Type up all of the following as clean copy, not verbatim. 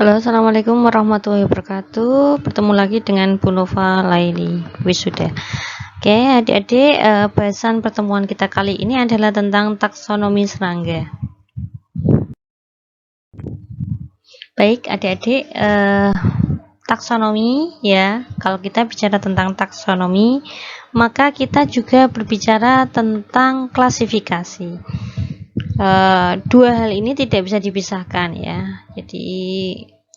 Halo, assalamualaikum warahmatullahi wabarakatuh. Bertemu lagi dengan Bu Nova Laili Wisuda. Oke, adik-adik, bahasan pertemuan kita kali ini adalah tentang taksonomi serangga. Baik, adik-adik, taksonomi ya. Kalau kita bicara tentang taksonomi, maka kita juga berbicara tentang klasifikasi. Dua hal ini tidak bisa dipisahkan ya. Jadi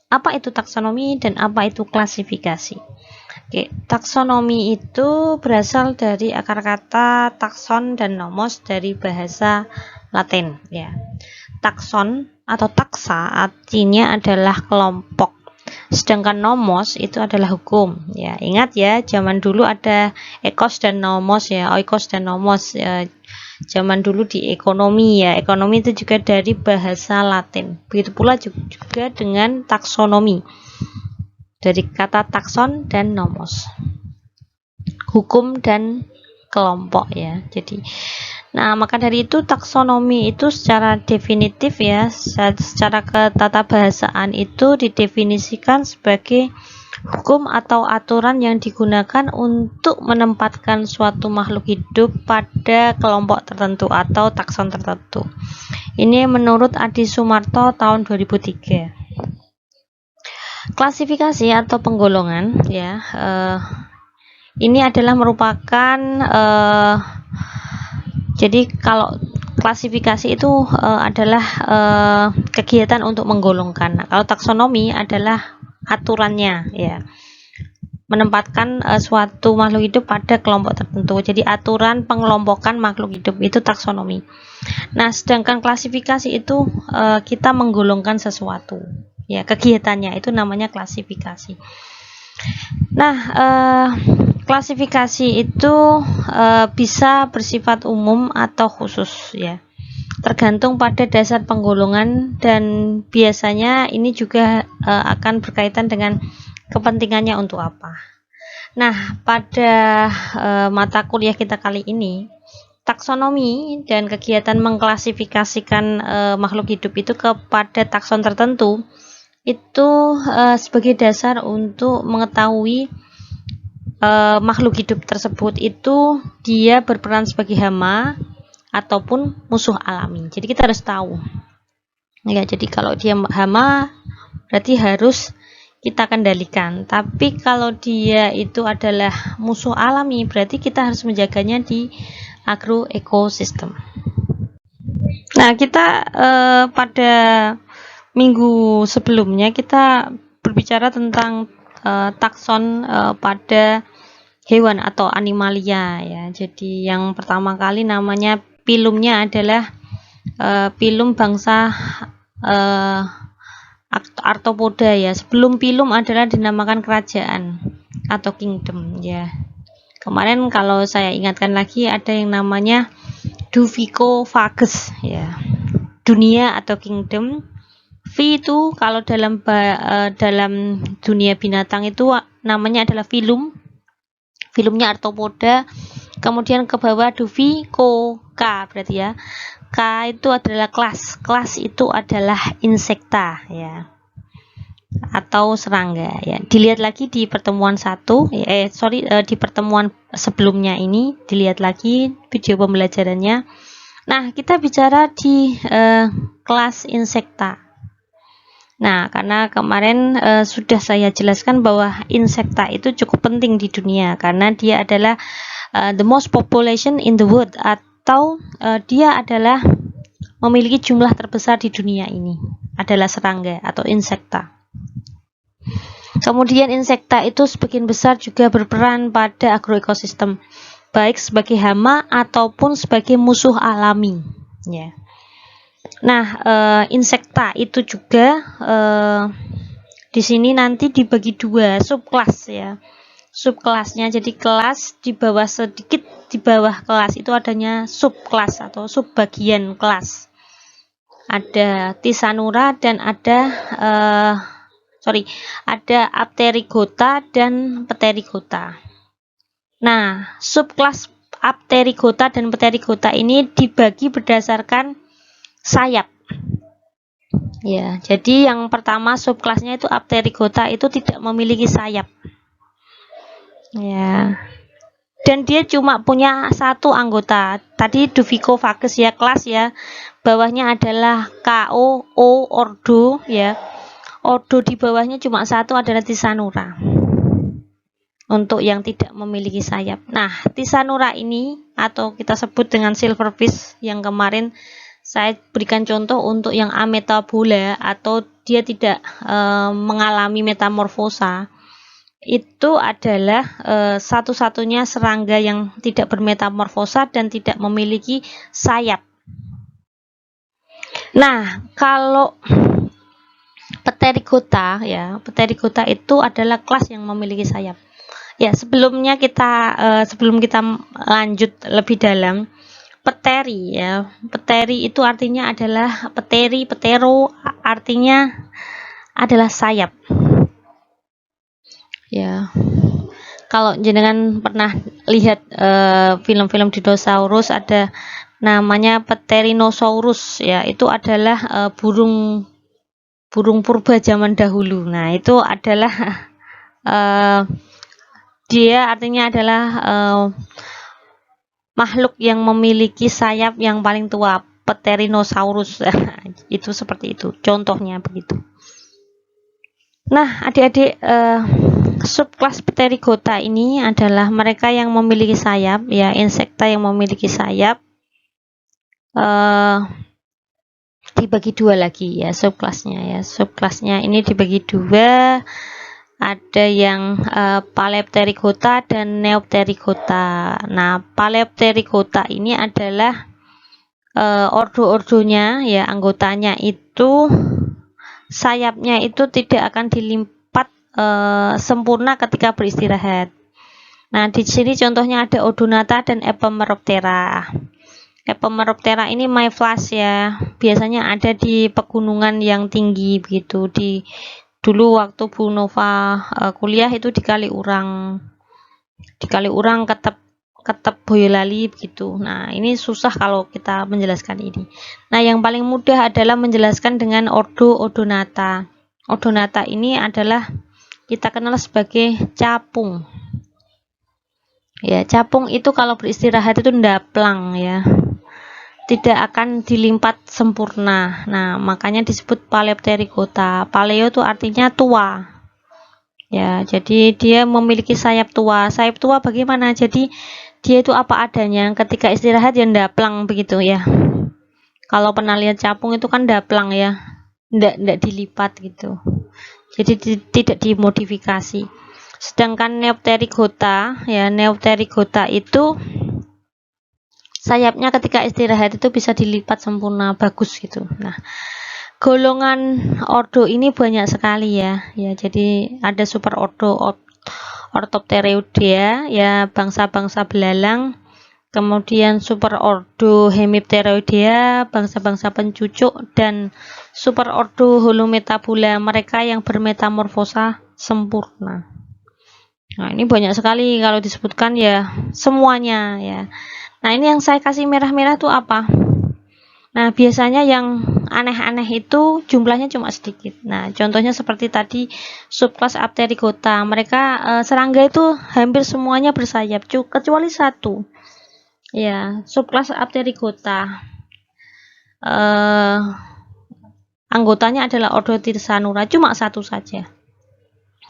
apa itu taksonomi dan apa itu klasifikasi? Oke, taksonomi itu berasal dari akar kata takson dan nomos dari bahasa Latin ya. Takson atau taksa artinya adalah kelompok. Sedangkan nomos itu adalah hukum ya. Ingat ya, zaman dulu ada ekos dan nomos ya, oikos dan nomos ya. Zaman dulu di ekonomi ya, ekonomi itu juga dari bahasa Latin. Begitu pula juga dengan taksonomi, dari kata takson dan nomos, hukum dan kelompok ya. Jadi nah, maka dari itu taksonomi itu secara definitif ya, secara ketatabahasaan itu didefinisikan sebagai hukum atau aturan yang digunakan untuk menempatkan suatu makhluk hidup pada kelompok tertentu atau takson tertentu. Ini menurut Adi Sumarto tahun 2003. Klasifikasi atau penggolongan ya, ini adalah merupakan jadi kalau klasifikasi itu adalah kegiatan untuk menggolongkan. Nah, kalau taksonomi adalah aturannya ya, menempatkan suatu makhluk hidup pada kelompok tertentu. Jadi aturan pengelompokan makhluk hidup itu taksonomi. Nah, sedangkan klasifikasi itu kita menggolongkan sesuatu ya, kegiatannya itu namanya klasifikasi. Nah, klasifikasi itu bisa bersifat umum atau khusus ya, tergantung pada dasar penggolongan, dan biasanya ini juga akan berkaitan dengan kepentingannya untuk apa. Nah, pada mata kuliah kita kali ini, taksonomi dan kegiatan mengklasifikasikan makhluk hidup itu kepada takson tertentu itu sebagai dasar untuk mengetahui makhluk hidup tersebut itu dia berperan sebagai hama ataupun musuh alami. Jadi kita harus tahu ya, jadi kalau dia hama berarti harus kita kendalikan, tapi kalau dia itu adalah musuh alami berarti kita harus menjaganya di agroekosistem. Nah, kita pada minggu sebelumnya kita berbicara tentang takson pada hewan atau animalia ya. Jadi yang pertama kali namanya filumnya adalah filum bangsa Arthropoda ya. Sebelum filum adalah dinamakan kerajaan atau kingdom ya. Kemarin kalau saya ingatkan lagi ada yang namanya Duvicophagus ya. Dunia atau kingdom. V itu kalau dalam dunia binatang itu namanya adalah filum. Filumnya Arthropoda. Kemudian ke bawah Duvico K berarti ya. K itu adalah kelas. Kelas itu adalah insekta ya, atau serangga ya. Dilihat lagi di pertemuan di pertemuan sebelumnya ini, dilihat lagi video pembelajarannya. Nah, kita bicara di kelas insekta. Nah, karena kemarin sudah saya jelaskan bahwa insekta itu cukup penting di dunia karena dia adalah the most population in the world, atau dia adalah memiliki jumlah terbesar di dunia ini adalah serangga atau insekta. Kemudian insekta itu sebagian besar juga berperan pada agroekosistem, baik sebagai hama ataupun sebagai musuh alami ya. Nah, insekta itu juga di sini nanti dibagi dua subkelas ya. Subkelasnya, jadi kelas di bawah, sedikit di bawah kelas itu adanya subkelas atau subbagian kelas. Ada Tisanura dan ada Apterygota dan Pterygota. Nah, subkelas Apterygota dan Pterygota ini dibagi berdasarkan sayap Ya, jadi yang pertama subkelasnya itu Apterygota itu tidak memiliki sayap. Ya. Dan dia cuma punya satu anggota. Tadi Duvicofagus ya, kelas ya. Bawahnya adalah KO, O, ordo ya. Ordo di bawahnya cuma satu, adalah Tisanura. Untuk yang tidak memiliki sayap. Nah, Tisanura ini atau kita sebut dengan silverfish yang kemarin saya berikan contoh untuk yang ametabola atau dia tidak mengalami metamorfosa, itu adalah satu-satunya serangga yang tidak bermetamorfosa dan tidak memiliki sayap. Nah, kalau Pterygota ya, Pterygota itu adalah kelas yang memiliki sayap. Ya, sebelum kita lanjut lebih dalam, Pteri ya. Pteri itu artinya adalah petero artinya adalah sayap. Ya. Kalau jenengan pernah lihat film-film dinosaurus, ada namanya Pterinosaurus ya, itu adalah burung purba zaman dahulu. Nah, itu adalah dia artinya adalah makhluk yang memiliki sayap yang paling tua, Pterinosaurus. Itu seperti itu, contohnya begitu. Nah, adik-adik, subkelas Pterygota ini adalah mereka yang memiliki sayap, ya, insekta yang memiliki sayap. Dibagi dua lagi ya subkelasnya ya. Subkelasnya ini dibagi dua. Ada yang Palepterygota dan Neopterygota. Nah, Palepterygota ini adalah ordo-ordonya ya, anggotanya itu sayapnya itu tidak akan dilipat sempurna ketika beristirahat. Nah, di sini contohnya ada Odonata dan Epemeroptera. Epemeroptera ini mayflies ya, biasanya ada di pegunungan yang tinggi begitu. Dulu waktu Bu Nova kuliah itu di Kaliurang ketep Boyolali begitu. Nah, ini susah kalau kita menjelaskan ini. Nah, yang paling mudah adalah menjelaskan dengan ordo Odonata. Odonata ini adalah kita kenal sebagai capung. Ya, capung itu kalau beristirahat itu ndaplang ya. Tidak akan dilipat sempurna. Nah, makanya disebut Palepterygota. Paleo itu artinya tua. Ya, jadi dia memiliki sayap tua. Sayap tua bagaimana? Jadi dia itu apa adanya. Ketika istirahat ya ndaplang begitu ya. Kalau pernah lihat capung itu kan ndaplang ya. Ndak dilipat gitu. Jadi tidak dimodifikasi. Sedangkan Neopterygota ya, Neopterygota itu sayapnya ketika istirahat itu bisa dilipat sempurna, bagus gitu. Nah, golongan ordo ini banyak sekali ya. Ya, jadi ada super ordo Orthopteroidea ya, bangsa-bangsa belalang. Kemudian super ordo Hemipteroidea, bangsa-bangsa pencucuk, dan super ordo Holometabula, mereka yang bermetamorfosa sempurna. Nah, ini banyak sekali kalau disebutkan ya, semuanya ya. Nah, ini yang saya kasih merah-merah tuh apa? Nah, biasanya yang aneh-aneh itu jumlahnya cuma sedikit. Nah, contohnya seperti tadi subkelas Apterygota. Mereka serangga itu hampir semuanya bersayap, kecuali satu. Ya, subkelas Apterygota. Anggotanya adalah ordo Tisanura, cuma satu saja.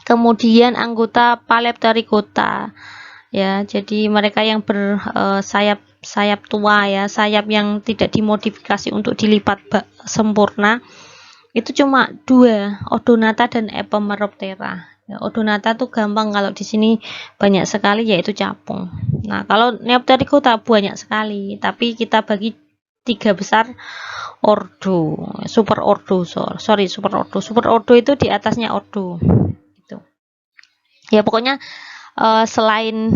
Kemudian anggota Palepterygota. Ya, jadi mereka yang bersayap tua ya, sayap yang tidak dimodifikasi untuk dilipat sempurna, itu cuma dua, Odonata dan Epemeroptera. Ya, Odonata tuh gampang, kalau di sini banyak sekali yaitu capung. Nah, kalau Neopterygota banyak sekali, tapi kita bagi tiga besar ordo, super ordo, super ordo. Super ordo itu di atasnya ordo. Gitu. Ya, pokoknya selain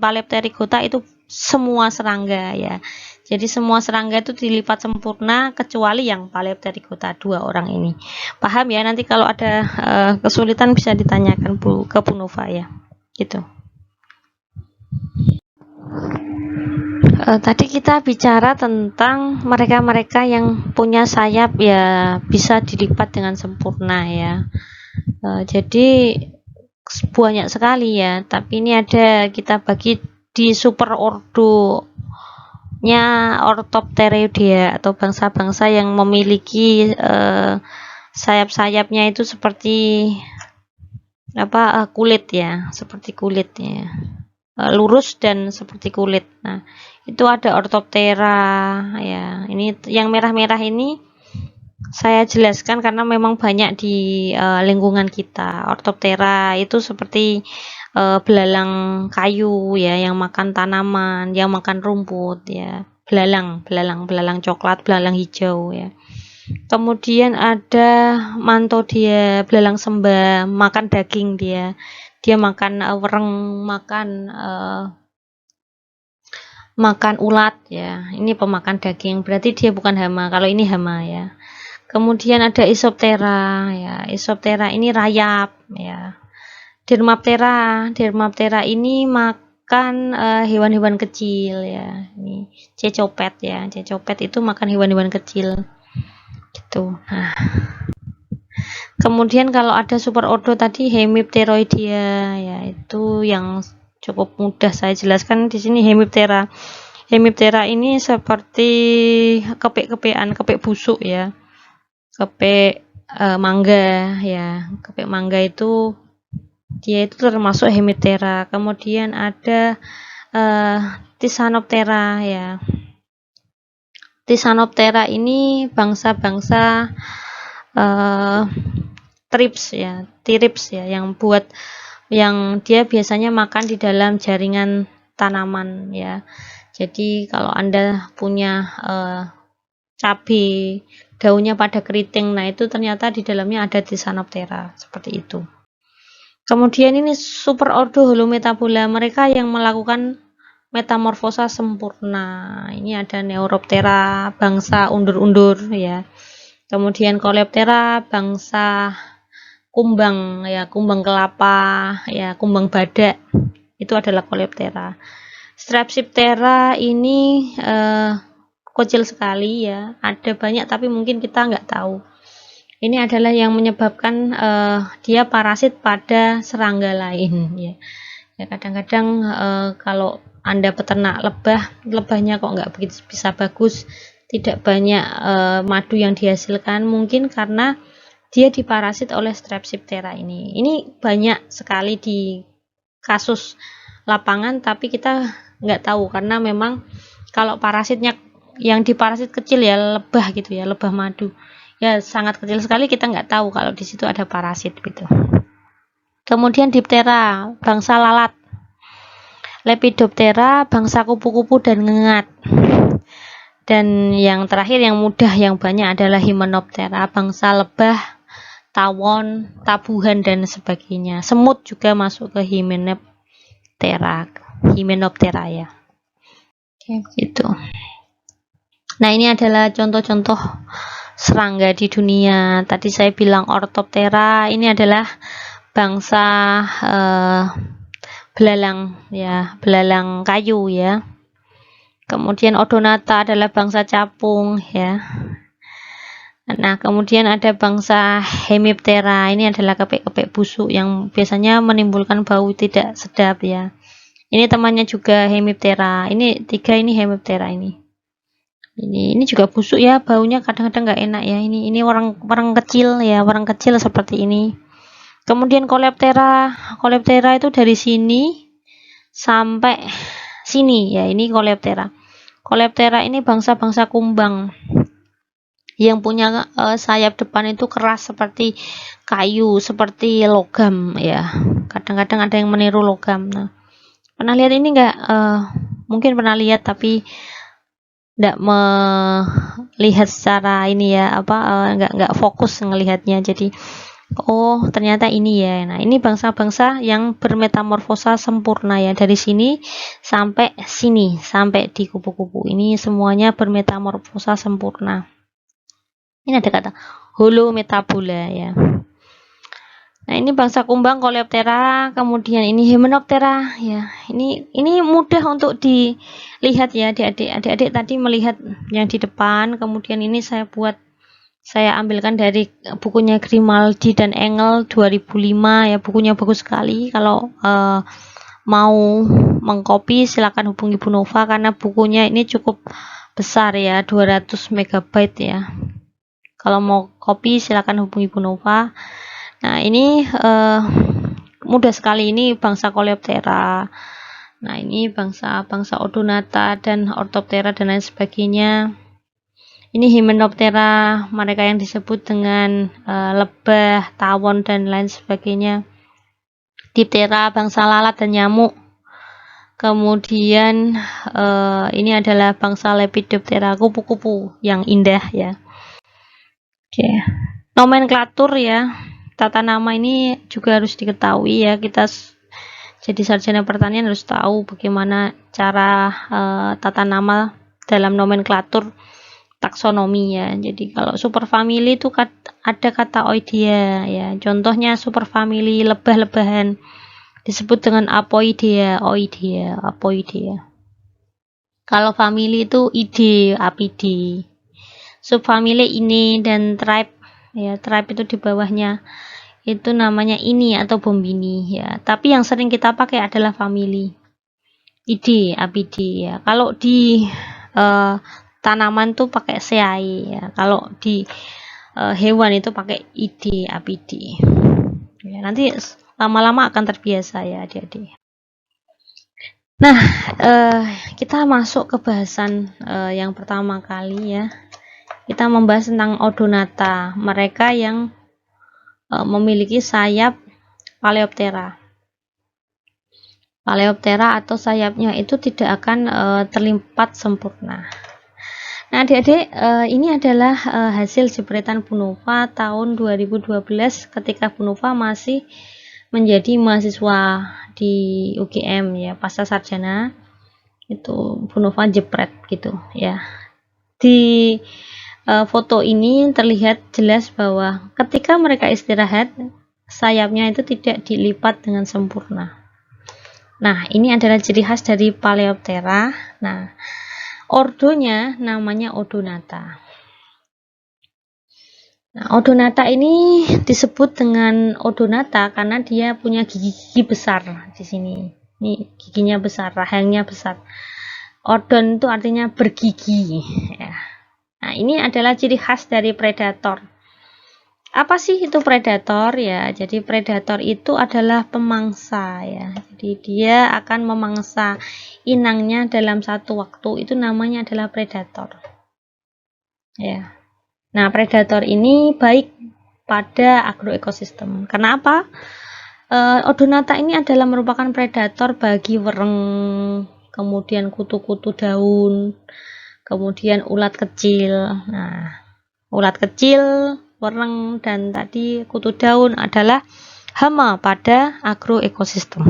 Palepterygota itu semua serangga ya. Jadi semua serangga itu dilipat sempurna kecuali yang Palepterygota, dua orang ini. Paham ya? Nanti kalau ada kesulitan bisa ditanyakan ke Bu Nova ya. Gitu. Tadi kita bicara tentang mereka-mereka yang punya sayap ya bisa dilipat dengan sempurna ya. Jadi banyak sekali ya, tapi ini ada kita bagi di superordo nya Orthopteroidea atau bangsa-bangsa yang memiliki sayap-sayapnya itu seperti kulit ya, seperti kulit ya, lurus dan seperti kulit. Nah, itu ada Orthoptera ya. Ini yang merah-merah ini saya jelaskan karena memang banyak di lingkungan kita. Orthoptera itu seperti belalang kayu ya, yang makan tanaman, yang makan rumput ya. Belalang coklat, belalang hijau ya. Kemudian ada Mantodea, belalang sembah, makan daging dia. Dia makan wereng, makan ulat ya. Ini pemakan daging, berarti dia bukan hama. Kalau ini hama ya. Kemudian ada Isoptera ya. Isoptera ini rayap ya. Dermaptera ini makan hewan-hewan kecil ya. Ini cecopet ya. Cecopet itu makan hewan-hewan kecil. Gitu. Nah, kemudian kalau ada superordo tadi Hemipteroidea ya, itu yang cukup mudah saya jelaskan di sini. Hemiptera ini seperti kepek-kepekan, kepek busuk ya, kepek mangga ya. Kepek mangga itu dia itu termasuk Hemiptera. Kemudian ada Thysanoptera ya. Thysanoptera ini bangsa-bangsa trips ya, yang dia biasanya makan di dalam jaringan tanaman ya. Jadi kalau Anda punya cabai daunnya pada keriting, nah itu ternyata di dalamnya ada Thysanoptera seperti itu. Kemudian ini superordo Holometabola, mereka yang melakukan metamorfosa sempurna. Ini ada Neuroptera, bangsa undur-undur ya. Kemudian Coleoptera, bangsa kumbang ya, kumbang kelapa ya, kumbang badak. Itu adalah Coleoptera. Strepsiptera ini kecil sekali ya. Ada banyak tapi mungkin kita nggak tahu. Ini adalah yang menyebabkan dia parasit pada serangga lain ya. Ya kadang-kadang kalau Anda peternak lebahnya kok nggak begitu bisa bagus, tidak banyak madu yang dihasilkan, mungkin karena dia diparasit oleh Strepsiptera ini. Ini banyak sekali di kasus lapangan, tapi kita nggak tahu karena memang kalau parasitnya yang diparasit kecil ya, lebah gitu ya, lebah madu ya sangat kecil sekali, kita nggak tahu kalau di situ ada parasit gitu. Kemudian Diptera, bangsa lalat. Lepidoptera, bangsa kupu-kupu dan ngengat. Dan yang terakhir yang mudah yang banyak adalah Hymenoptera, bangsa lebah, tawon, tabuhan dan sebagainya. Semut juga masuk ke Hymenoptera ya. Oke, gitu. Nah, ini adalah contoh-contoh serangga di dunia. Tadi saya bilang Orthoptera, ini adalah bangsa belalang ya, belalang kayu ya. Kemudian Odonata adalah bangsa capung ya. Nah, kemudian ada bangsa Hemiptera, ini adalah kepek-kepek busuk yang biasanya menimbulkan bau tidak sedap ya. Ini temannya juga Hemiptera. Ini tiga ini Hemiptera ini. Ini juga busuk ya, baunya kadang-kadang nggak enak ya. Ini orang kecil ya, orang kecil seperti ini. Kemudian Coleoptera itu dari sini sampai sini ya, ini Coleoptera. Coleoptera ini bangsa-bangsa kumbang yang punya sayap depan itu keras seperti kayu, seperti logam ya. Kadang-kadang ada yang meniru logam. Nah, pernah lihat ini enggak? Mungkin pernah lihat tapi enggak melihat secara ini ya, enggak fokus ngelihatnya. Jadi oh ternyata ini ya. Nah, ini bangsa-bangsa yang bermetamorfosa sempurna ya, dari sini sampai sini, sampai di kupu-kupu ini semuanya bermetamorfosa sempurna. Ini ada kata Holometabola ya. Nah, ini bangsa kumbang Coleoptera, kemudian ini Hymenoptera ya. Ini mudah untuk dilihat ya, adik-adik tadi melihat yang di depan, kemudian ini saya ambilkan dari bukunya Grimaldi dan Engel 2005 ya, bukunya bagus sekali. Kalau mau mengcopy silakan hubungi Bu Nova karena bukunya ini cukup besar ya, 200 MB ya. Kalau mau copy silakan hubungi Bu Nova. Nah, ini mudah sekali, ini bangsa Coleoptera. Nah, ini bangsa Odonata dan Orthoptera dan lain sebagainya. Ini Hymenoptera, mereka yang disebut dengan lebah, tawon dan lain sebagainya. Diptera, bangsa lalat dan nyamuk. Kemudian ini adalah bangsa Lepidoptera, kupu-kupu yang indah ya. Oke. Nomenklatur ya. Tata nama ini juga harus diketahui ya, kita jadi sarjana pertanian harus tahu bagaimana cara tata nama dalam nomenklatur taksonomi ya. Jadi kalau superfamili itu ada kata oidea ya, contohnya superfamili lebah-lebahan disebut dengan apoidea, apoidea. Kalau famili itu ide, apide. Subfamili ini dan tribe ya, tribe itu di bawahnya itu namanya ini atau bombini ya, tapi yang sering kita pakai adalah family, ide, apide ya. Kalau di tanaman tuh pakai seai ya, kalau di hewan itu pakai ide, apide ya. Nanti lama-lama akan terbiasa ya adik-adik. Nah, kita masuk ke bahasan yang pertama kali ya. Kita membahas tentang Odonata, mereka yang memiliki sayap Paleoptera. Paleoptera atau sayapnya itu tidak akan terlipat sempurna. Nah, adik-adik, ini adalah hasil jepretan Bu Nova tahun 2012 ketika Bu Nova masih menjadi mahasiswa di UGM ya, pasca sarjana. Itu Bu Nova jepret gitu ya. Di foto ini terlihat jelas bahwa ketika mereka istirahat, sayapnya itu tidak dilipat dengan sempurna. Nah, ini adalah ciri khas dari Paleoptera. Nah, ordonya namanya Odonata. Nah, Odonata ini disebut dengan Odonata karena dia punya gigi-gigi besar di sini. Ini giginya besar, rahangnya besar. Odon itu artinya bergigi ya. Nah, ini adalah ciri khas dari predator. Apa sih itu predator ya? Jadi predator itu adalah pemangsa ya. Jadi dia akan memangsa inangnya dalam satu waktu. Itu namanya adalah predator. Ya. Nah, predator ini baik pada agroekosistem. Karena apa? Odonata ini adalah merupakan predator bagi wereng, kemudian kutu-kutu daun, kemudian ulat kecil. Nah, ulat kecil, wereng, dan tadi kutu daun adalah hama pada agroekosistem.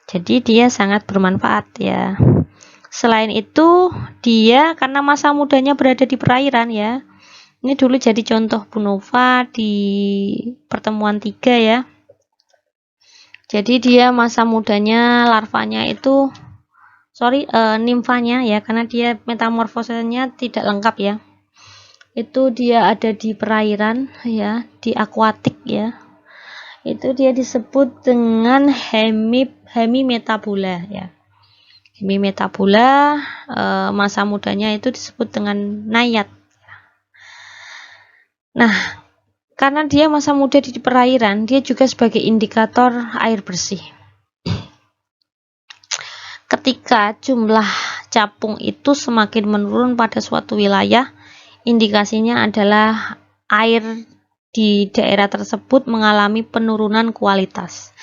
Jadi dia sangat bermanfaat ya. Selain itu, dia karena masa mudanya berada di perairan ya. Ini dulu jadi contoh Bu Nova di pertemuan 3 ya. Jadi dia masa mudanya larvanya itu nimfanya ya, karena dia metamorfosenya tidak lengkap ya. Itu dia ada di perairan ya, di akuatik ya. Itu dia disebut dengan hemimetabula ya. Hemimetabula, masa mudanya itu disebut dengan nayat. Nah, karena dia masa muda di perairan, dia juga sebagai indikator air bersih. Ketika jumlah capung itu semakin menurun pada suatu wilayah, indikasinya adalah air di daerah tersebut mengalami penurunan kualitas.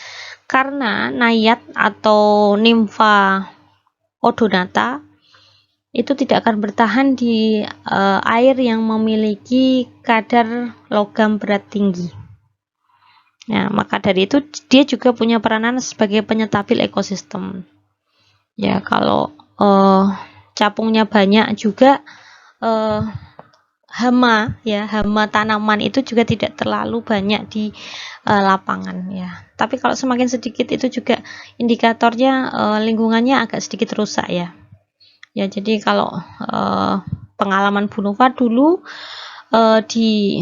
Karena nayat atau nimfa Odonata itu tidak akan bertahan di air yang memiliki kadar logam berat tinggi. Nah, maka dari itu dia juga punya peranan sebagai penyetabil ekosistem. Ya, kalau capungnya banyak juga hama ya, hama tanaman itu juga tidak terlalu banyak di lapangan ya. Tapi kalau semakin sedikit itu juga indikatornya lingkungannya agak sedikit rusak ya. Ya, jadi kalau pengalaman Bu Nova dulu di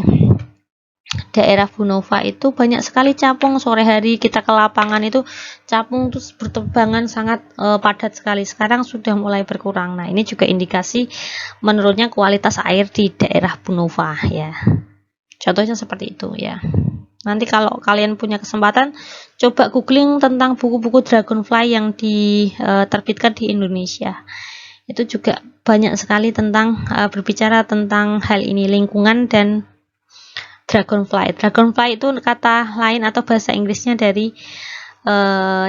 daerah Bu Nova itu banyak sekali capung. Sore hari kita ke lapangan itu capung terus berterbangan sangat padat sekali. Sekarang sudah mulai berkurang. Nah, ini juga indikasi menurunnya kualitas air di daerah Bu Nova ya. Contohnya seperti itu ya. Nanti kalau kalian punya kesempatan, coba googling tentang buku-buku Dragonfly yang diterbitkan di Indonesia. Itu juga banyak sekali tentang berbicara tentang hal ini, lingkungan dan Dragonfly. Dragonfly itu kata lain atau bahasa Inggrisnya dari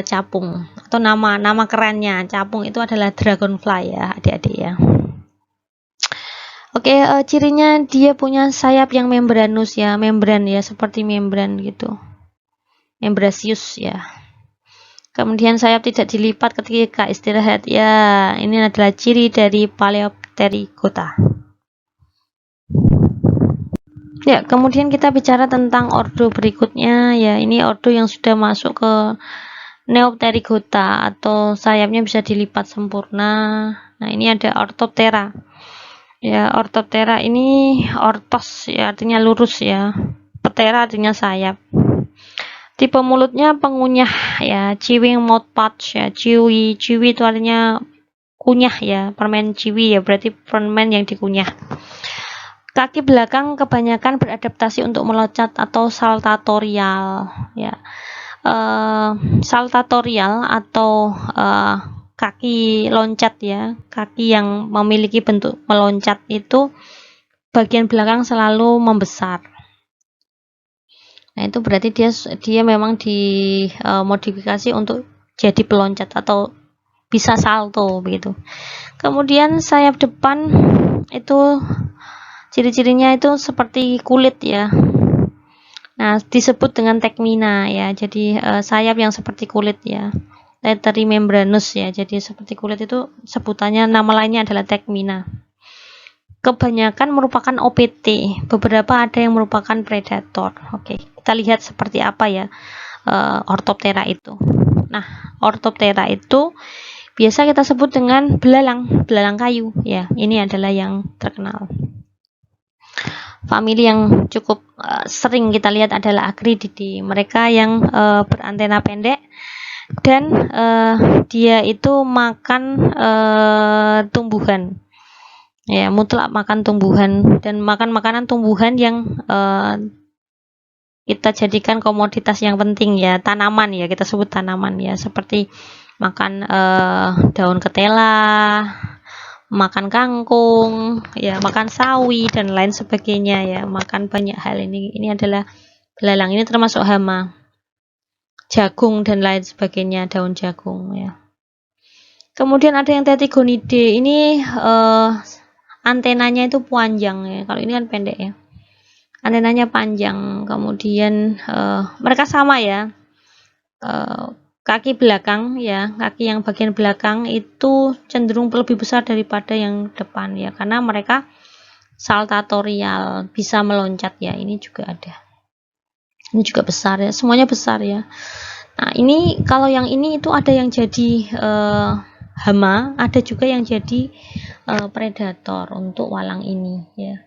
capung, atau nama kerennya capung itu adalah Dragonfly ya, adik-adik ya. Oke, cirinya dia punya sayap yang membranus ya, membran ya, seperti membran gitu, membrasius ya. Kemudian sayap tidak dilipat ketika istirahat ya, ini adalah ciri dari Paleopterygota. Ya, kemudian kita bicara tentang ordo berikutnya ya, ini ordo yang sudah masuk ke Neopterygota atau sayapnya bisa dilipat sempurna. Nah, ini ada Orthoptera. Ya, Orthoptera ini ortos ya, artinya lurus ya. Ptera artinya sayap. Tipe mulutnya pengunyah ya, chewing mouth parts ya. Chewy itu artinya kunyah ya, permen chewy ya, berarti permen yang dikunyah. Kaki belakang kebanyakan beradaptasi untuk meloncat atau saltatorial ya. Saltatorial atau kaki loncat ya, kaki yang memiliki bentuk meloncat itu bagian belakang selalu membesar. Nah, itu berarti dia memang dimodifikasi untuk jadi peloncat atau bisa salto begitu. Kemudian sayap depan itu ciri-cirinya itu seperti kulit ya. Nah, disebut dengan tekmina ya. Jadi sayap yang seperti kulit ya. Letteri membranus ya. Jadi seperti kulit itu sebutannya, nama lainnya adalah tekmina. Kebanyakan merupakan OPT. Beberapa ada yang merupakan predator. Oke, kita lihat seperti apa ya Orthoptera itu. Nah, Orthoptera itu biasa kita sebut dengan belalang kayu ya. Ini adalah yang terkenal. Famili yang cukup sering kita lihat adalah Acrididae. Mereka yang berantena pendek dan dia itu makan tumbuhan. Ya, mutlak makan tumbuhan dan makan makanan tumbuhan yang kita jadikan komoditas yang penting ya, tanaman ya, kita sebut tanaman ya, seperti makan daun ketela, makan kangkung ya, makan sawi dan lain sebagainya ya, makan banyak hal ini. Ini adalah belalang, ini termasuk hama, jagung dan lain sebagainya, daun jagung ya. Kemudian ada yang Tetigonidae, ini antenanya itu panjang ya, kalau ini kan pendek ya, antenanya panjang. Kemudian mereka sama ya, kaki belakang ya, kaki yang bagian belakang itu cenderung lebih besar daripada yang depan ya, karena mereka saltatorial, bisa meloncat ya. Ini juga ada, ini juga besar ya, semuanya besar ya. Nah, ini kalau yang ini itu ada yang jadi hama, ada juga yang jadi predator untuk walang ini ya,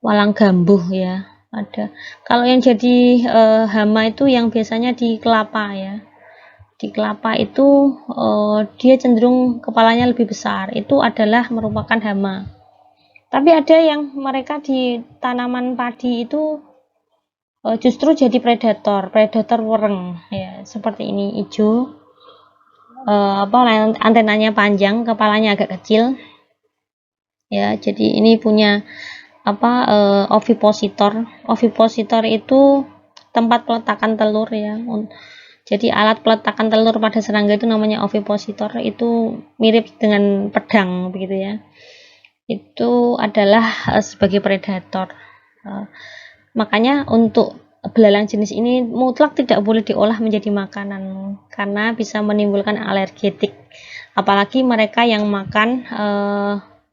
walang gambuh ya ada. Kalau yang jadi hama itu yang biasanya di kelapa ya, di kelapa itu dia cenderung kepalanya lebih besar, itu adalah merupakan hama. Tapi ada yang mereka di tanaman padi itu justru jadi predator wereng ya, seperti ini, hijau, antenanya panjang, kepalanya agak kecil ya. Jadi ini punya ovipositor itu tempat peletakan telur ya. Jadi alat peletakan telur pada serangga itu namanya ovipositor, itu mirip dengan pedang begitu ya. Itu adalah sebagai predator. Makanya untuk belalang jenis ini mutlak tidak boleh diolah menjadi makanan karena bisa menimbulkan alergetik, apalagi mereka yang makan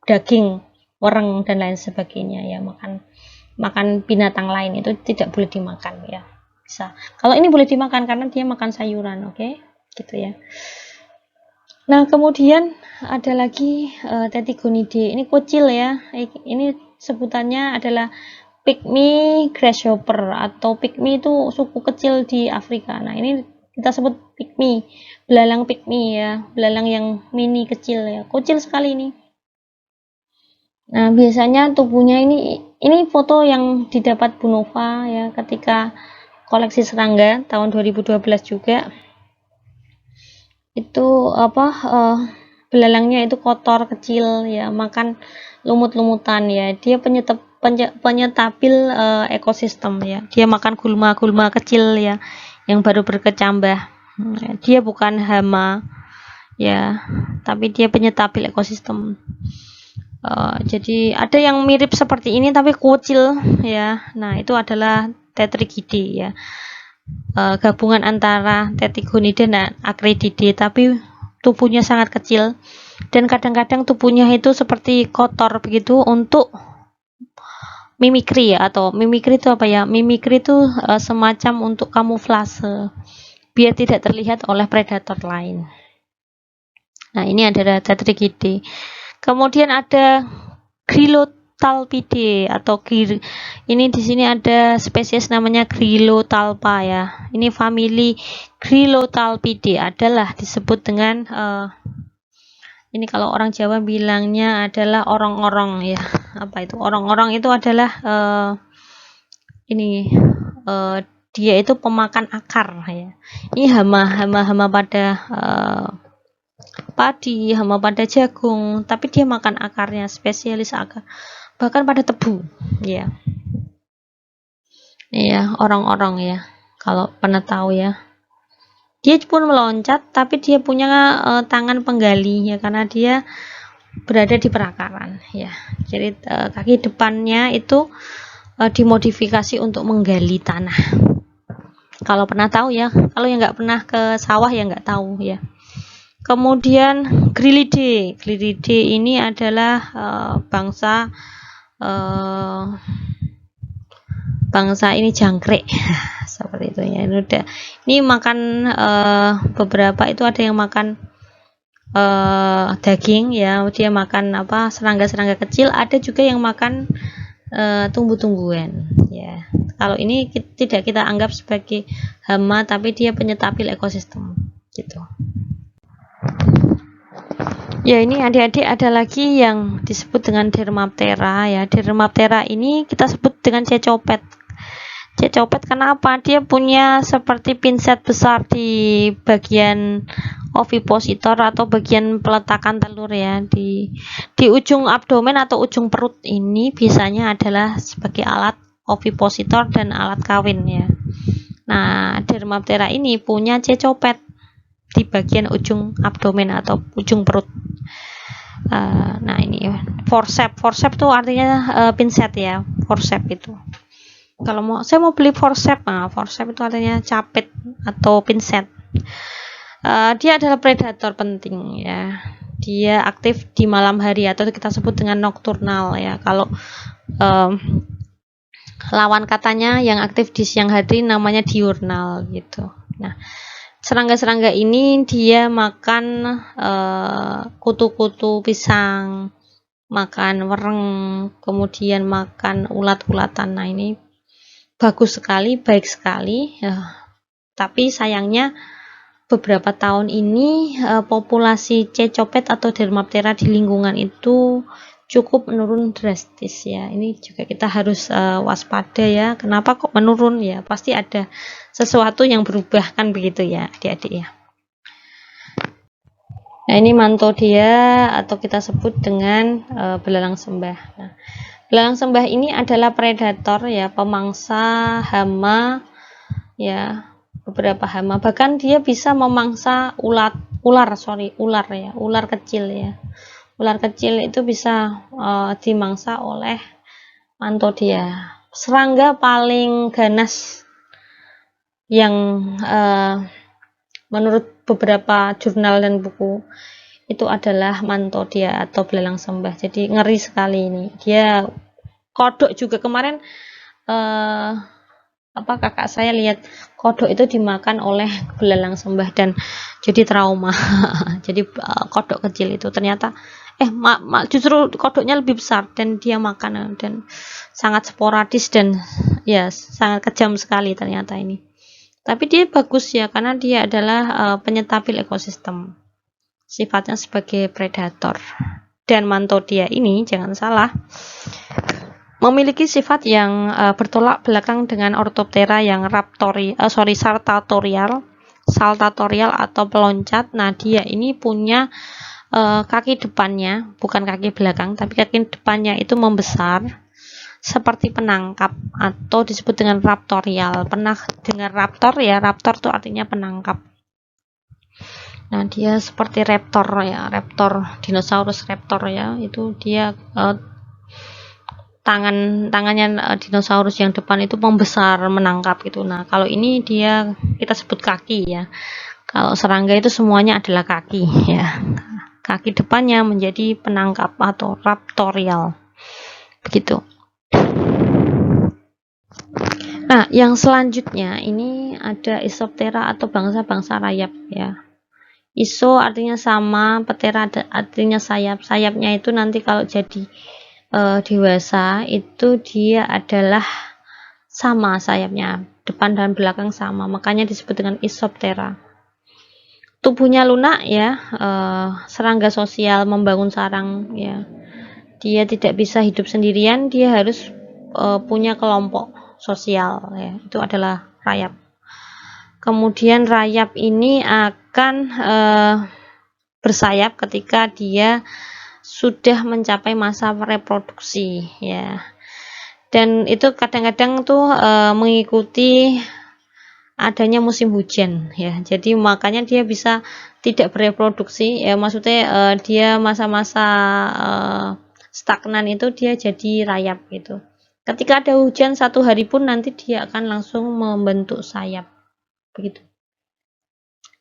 daging wereng dan lain sebagainya ya, makan binatang lain itu tidak boleh dimakan ya. Bisa. Kalau ini boleh dimakan karena dia makan sayuran, oke? Gitu ya. Nah, kemudian ada lagi Tetigonidae. Ini kucil ya. Ini sebutannya adalah pygmy grasshopper atau pygmy itu suku kecil di Afrika. Nah, ini kita sebut pygmy, belalang pygmy ya, belalang yang mini kecil ya. Kecil sekali ini. Nah, biasanya tubuhnya ini foto yang didapat Bu Nova ya ketika koleksi serangga tahun 2012 juga. Itu belalangnya itu kotor kecil ya, makan lumut-lumutan ya, dia penyetabil ekosistem ya, dia makan gulma-gulma kecil ya yang baru berkecambah. Dia bukan hama ya, tapi dia penyetabil ekosistem. Jadi ada yang mirip seperti ini tapi kecil ya. Nah, itu adalah Tetrhygidae ya. Gabungan antara Tetigonidae dan Acrididae, tapi tubuhnya sangat kecil dan kadang-kadang tubuhnya itu seperti kotor begitu untuk mimikri ya, atau mimikri itu apa ya? Mimikri itu semacam untuk kamuflase biar tidak terlihat oleh predator lain. Nah, ini adalah Tetrhygidae. Kemudian ada Grylotalpidae atau ini di sini ada spesies namanya Grylotalpa ya. Ini famili Grylotalpidae adalah disebut dengan ini kalau orang Jawa bilangnya adalah orong-orong ya. Apa itu? Orong-orong itu adalah dia itu pemakan akar ya. Ini hama pada padi, hama pada jagung, tapi dia makan akarnya, spesialis akar, bahkan pada tebu ya. Iya, orang-orang ya, kalau pernah tahu ya, dia pun meloncat tapi dia punya tangan penggali ya, karena dia berada di perakaran ya. Jadi kaki depannya itu dimodifikasi untuk menggali tanah. Kalau pernah tahu ya, kalau yang nggak pernah ke sawah ya nggak tahu ya. Kemudian Grylidae ini adalah bangsa ini jangkrik seperti itu ya. Ini makan beberapa itu ada yang makan daging ya, dia makan serangga-serangga kecil, ada juga yang makan tumbuh-tumbuhan ya. Kalau ini tidak kita anggap sebagai hama, tapi dia penyetabil ekosistem gitu. Ya, ini adik-adik ada lagi yang disebut dengan Dermaptera ya. Dermaptera ini kita sebut dengan cecopet. Cecopet kenapa? Dia punya seperti pinset besar di bagian ovipositor atau bagian peletakan telur ya. Di ujung abdomen atau ujung perut ini biasanya adalah sebagai alat ovipositor dan alat kawin ya. Nah, Dermaptera ini punya cecopet di bagian ujung abdomen atau ujung perut. Nah, ini forceps itu artinya pinset ya, forceps itu. Kalau saya mau beli forceps, forceps itu artinya capit atau pinset. Dia adalah predator penting ya. Dia aktif di malam hari atau kita sebut dengan nocturnal ya. Kalau lawan katanya yang aktif di siang hari namanya diurnal gitu. Nah, serangga-serangga ini dia makan kutu-kutu pisang, makan wereng, kemudian makan ulat-ulatan. Nah, ini bagus sekali, baik sekali ya. Tapi sayangnya beberapa tahun ini populasi cecopet atau Dermaptera di lingkungan itu cukup menurun drastis ya. Ini juga kita harus waspada ya. Kenapa kok menurun ya? Pasti ada sesuatu yang berubah kan begitu ya, adik-adik ya. Nah, ini Mantodea atau kita sebut dengan belalang sembah. Nah, belalang sembah ini adalah predator ya, pemangsa hama ya, beberapa hama. Bahkan dia bisa memangsa ular ya, ular kecil ya. Ular kecil itu bisa dimangsa oleh Mantodea. Serangga paling ganas yang menurut beberapa jurnal dan buku itu adalah Mantodea atau belalang sembah. Jadi ngeri sekali ini. Dia kodok juga kemarin kakak saya lihat kodok itu dimakan oleh belalang sembah dan jadi trauma. Jadi kodok kecil itu ternyata justru kodoknya lebih besar dan dia makan dan sangat sporadis dan ya sangat kejam sekali ternyata ini. Tapi dia bagus ya karena dia adalah penyetabil ekosistem. Sifatnya sebagai predator. Dan Mantodea ini jangan salah memiliki sifat yang bertolak belakang dengan Orthoptera yang saltatorial atau peloncat. Nah, dia ini punya kaki depannya, bukan kaki belakang, tapi kaki depannya itu membesar seperti penangkap atau disebut dengan raptorial. Pernah dengar raptor ya? Raptor itu artinya penangkap. Nah, dia seperti raptor ya, dinosaurus raptor ya, itu dia tangannya dinosaurus yang depan itu membesar menangkap gitu. Nah, kalau ini kita sebut kaki ya. Kalau serangga itu semuanya adalah kaki ya. Kaki depannya menjadi penangkap atau raptorial. Begitu. Nah, yang selanjutnya ini ada Isoptera atau bangsa-bangsa rayap ya. Iso artinya sama, Ptera artinya sayap. Sayapnya itu nanti kalau jadi dewasa itu dia adalah sama sayapnya, depan dan belakang sama, makanya disebut dengan Isoptera. Tubuhnya lunak ya, serangga sosial, membangun sarang ya. Dia tidak bisa hidup sendirian, dia harus punya kelompok sosial ya. Itu adalah rayap. Kemudian rayap ini akan bersayap ketika dia sudah mencapai masa reproduksi ya. Dan itu kadang-kadang tuh mengikuti adanya musim hujan ya. Jadi makanya dia bisa tidak bereproduksi ya, maksudnya dia masa-masa stagnan itu dia jadi rayap gitu. Ketika ada hujan 1 hari pun nanti dia akan langsung membentuk sayap. Begitu,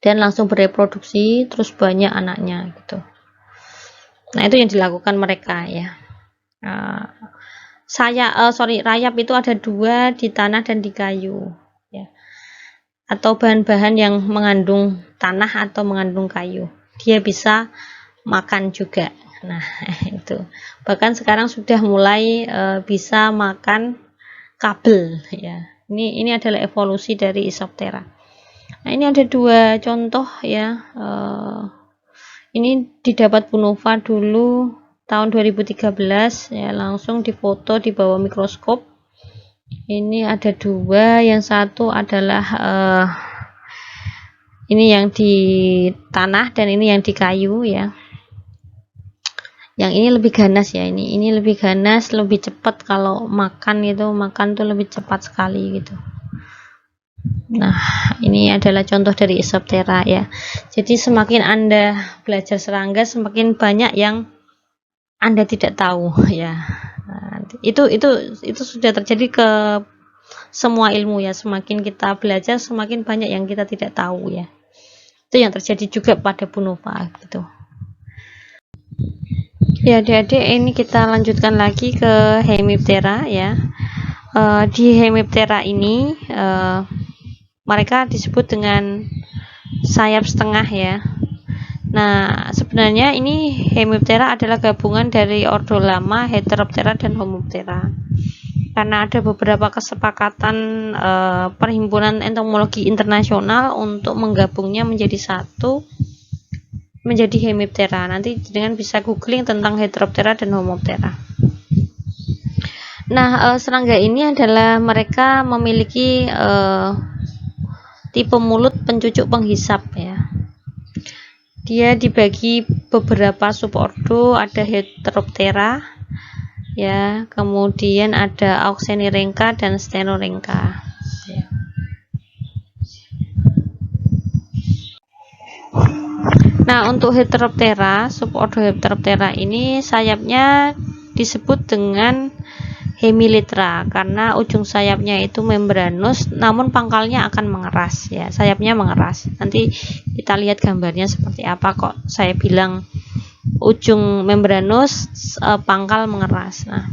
dan langsung bereproduksi terus banyak anaknya gitu. Nah, itu yang dilakukan mereka ya. Rayap itu ada 2, di tanah dan di kayu ya, atau bahan-bahan yang mengandung tanah atau mengandung kayu. Dia bisa makan juga. Nah, itu bahkan sekarang sudah mulai bisa makan kabel ya. Ini adalah evolusi dari Isoptera. Nah, ini ada 2 contoh ya. Ini didapat Bunova dulu tahun 2013 ya, langsung difoto di bawah mikroskop. Ini ada 2, yang satu adalah ini yang di tanah dan ini yang di kayu ya. Yang ini lebih ganas ya, ini lebih ganas, lebih cepat kalau makan tuh lebih cepat sekali gitu. Nah, ini adalah contoh dari Isoptera ya. Jadi semakin Anda belajar serangga, semakin banyak yang Anda tidak tahu ya. Nah, itu sudah terjadi ke semua ilmu ya. Semakin kita belajar, semakin banyak yang kita tidak tahu ya. Itu yang terjadi juga pada Bunova gitu. Ya, adik-adik, ini kita lanjutkan lagi ke Hemiptera ya. Di Hemiptera ini mereka disebut dengan sayap setengah ya. Nah, sebenarnya ini Hemiptera adalah gabungan dari ordo lama Heteroptera dan Homoptera. Karena ada beberapa kesepakatan Perhimpunan Entomologi Internasional untuk menggabungnya menjadi satu, menjadi Hemiptera. Nanti dengan bisa googling tentang Heteroptera dan Homoptera. Nah, serangga ini adalah mereka memiliki tipe mulut pencucuk penghisap ya. Dia dibagi beberapa subordo, ada Heteroptera ya, kemudian ada Auxenirhyncha dan Stenorhyncha ya. Nah, untuk Heteroptera, subordo Heteroptera ini sayapnya disebut dengan Hemilithra karena ujung sayapnya itu membranus, namun pangkalnya akan mengeras ya, sayapnya mengeras. Nanti kita lihat gambarnya seperti apa, kok saya bilang ujung membranus, pangkal mengeras. Nah,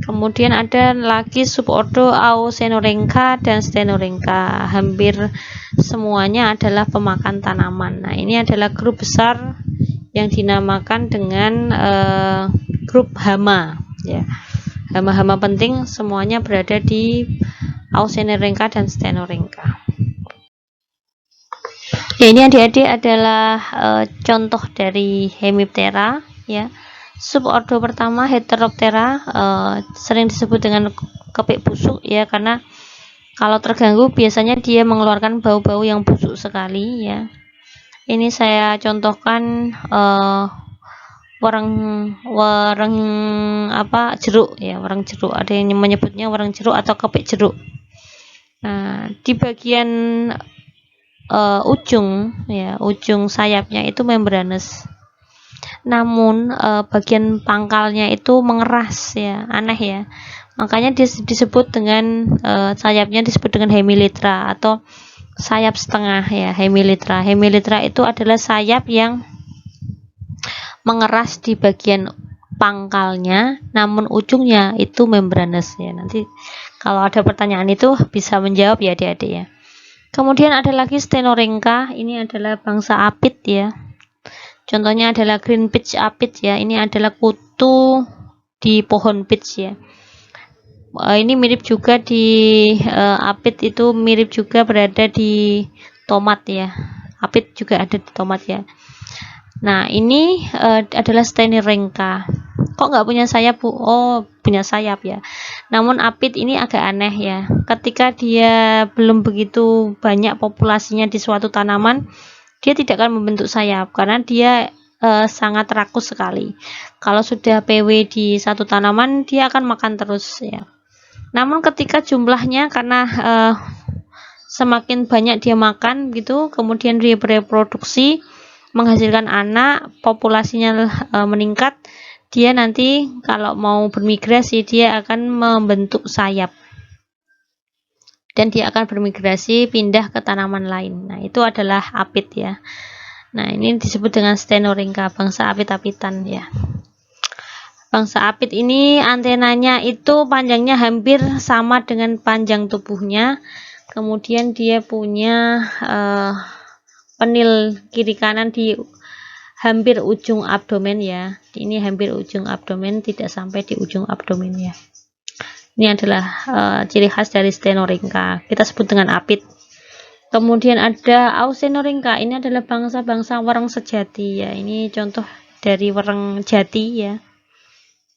kemudian ada lagi subordo Auxenorhyncha dan Stenorhyncha. Hampir semuanya adalah pemakan tanaman. Nah, ini adalah grup besar yang dinamakan dengan grup hama, ya. Hama-hama penting semuanya berada di Auxenorhyncha dan Stenorhyncha. Ya, ini adik-adik adalah contoh dari Hemiptera, ya. Subordo pertama Heteroptera, sering disebut dengan kepik busuk, ya, karena kalau terganggu biasanya dia mengeluarkan bau-bau yang busuk sekali, ya. Ini saya contohkan wareng jeruk, ya, wareng jeruk. Ada yang menyebutnya wareng jeruk atau kepik jeruk. Nah, di bagian ujung sayapnya itu membranous. Namun bagian pangkalnya itu mengeras, ya, aneh, ya. Makanya disebut dengan sayapnya disebut dengan hemilitra atau sayap setengah, ya, hemilitra. Hemilitra itu adalah sayap yang mengeras di bagian pangkalnya, namun ujungnya itu membranous, ya. Nanti kalau ada pertanyaan itu bisa menjawab, ya, adik-adik, ya. Kemudian ada lagi Stenorhyncha, ini adalah bangsa apit, ya. Contohnya adalah green peach apit, ya. Ini adalah kutu di pohon peach, ya. Ini mirip juga di apit itu mirip juga berada di tomat, ya. Apit juga ada di tomat, ya. Nah, ini adalah Stenorhyncha. Kok nggak punya sayap, Bu? Oh, punya sayap, ya. Namun apit ini agak aneh, ya. Ketika dia belum begitu banyak populasinya di suatu tanaman, dia tidak akan membentuk sayap karena dia sangat rakus sekali. Kalau sudah PW di satu tanaman, dia akan makan terus, ya. Namun ketika jumlahnya karena semakin banyak dia makan gitu, kemudian dia bereproduksi, menghasilkan anak, populasinya meningkat, dia nanti kalau mau bermigrasi dia akan membentuk sayap dan dia akan bermigrasi pindah ke tanaman lain. Nah, itu adalah apit, ya. Nah, ini disebut dengan Stenorhyncha, bangsa apit-apitan, ya. Bangsa apit ini antenanya itu panjangnya hampir sama dengan panjang tubuhnya. Kemudian dia punya penil kiri kanan di hampir ujung abdomen, ya. Ini hampir ujung abdomen, tidak sampai di ujung abdomen, ya. Ini adalah ciri khas dari Stenorhyncha. Kita sebut dengan apit. Kemudian ada Auxenorhyncha. Ini adalah bangsa-bangsa wareng sejati, ya. Ini contoh dari wareng jati, ya.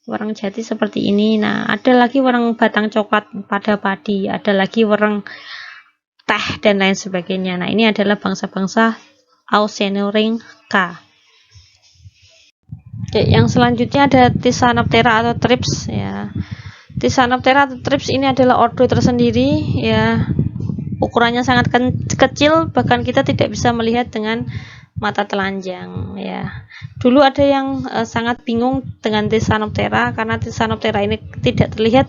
Wareng jati seperti ini. Nah, ada lagi wareng batang coklat pada padi, ada lagi wareng teh dan lain sebagainya. Nah, ini adalah bangsa-bangsa Auxenorhyncha. Oke, yang selanjutnya ada Thysanoptera atau thrips, ya. Thysanoptera atau thrips ini adalah ordo tersendiri, ya. Ukurannya sangat kecil, bahkan kita tidak bisa melihat dengan mata telanjang, ya. Dulu ada yang sangat bingung dengan Thysanoptera karena Thysanoptera ini tidak terlihat,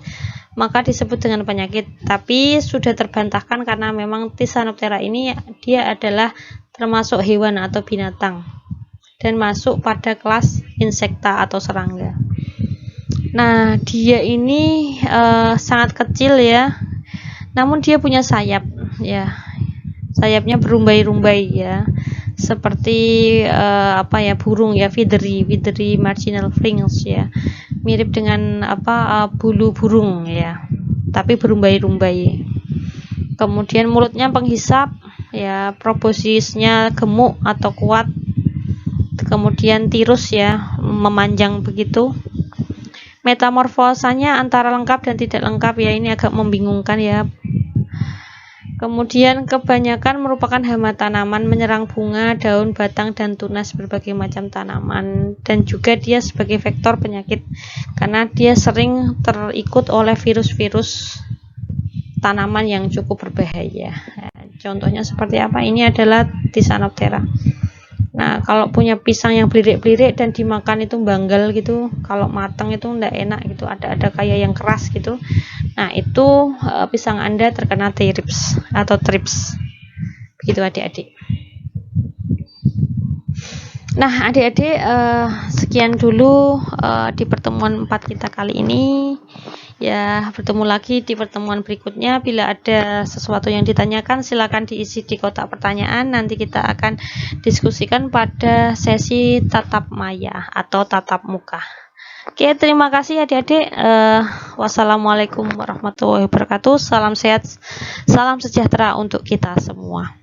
maka disebut dengan penyakit. Tapi sudah terbantahkan karena memang Thysanoptera ini dia adalah termasuk hewan atau binatang dan masuk pada kelas insekta atau serangga. Nah, dia ini sangat kecil, ya. Namun dia punya sayap, ya. Sayapnya berumbai-rumbai, ya. Seperti burung, ya, feathery marginal fins, ya. Mirip dengan bulu burung, ya. Tapi berumbai-rumbai. Kemudian mulutnya penghisap, ya, proboscisnya gemuk atau kuat. Kemudian tirus, ya, memanjang begitu. Metamorfosanya antara lengkap dan tidak lengkap, ya. Ini agak membingungkan, ya. Kemudian kebanyakan merupakan hama tanaman, menyerang bunga, daun, batang, dan tunas berbagai macam tanaman. Dan juga dia sebagai vektor penyakit karena dia sering terikut oleh virus-virus tanaman yang cukup berbahaya. Nah, contohnya seperti apa? Ini adalah Thysanoptera. Nah, kalau punya pisang yang belirik-belirik dan dimakan itu banggal gitu, kalau matang itu enggak enak gitu, ada kayak yang keras gitu. Nah, itu pisang Anda terkena thrips atau thrips. Begitu adik-adik. Nah, adik-adik, sekian dulu di pertemuan 4 kita kali ini. Ya, bertemu lagi di pertemuan berikutnya. Bila ada sesuatu yang ditanyakan, silakan diisi di kotak pertanyaan. Nanti kita akan diskusikan pada sesi tatap maya atau tatap muka. Oke, terima kasih adik-adik. Wassalamualaikum warahmatullahi wabarakatuh. Salam sehat, salam sejahtera untuk kita semua.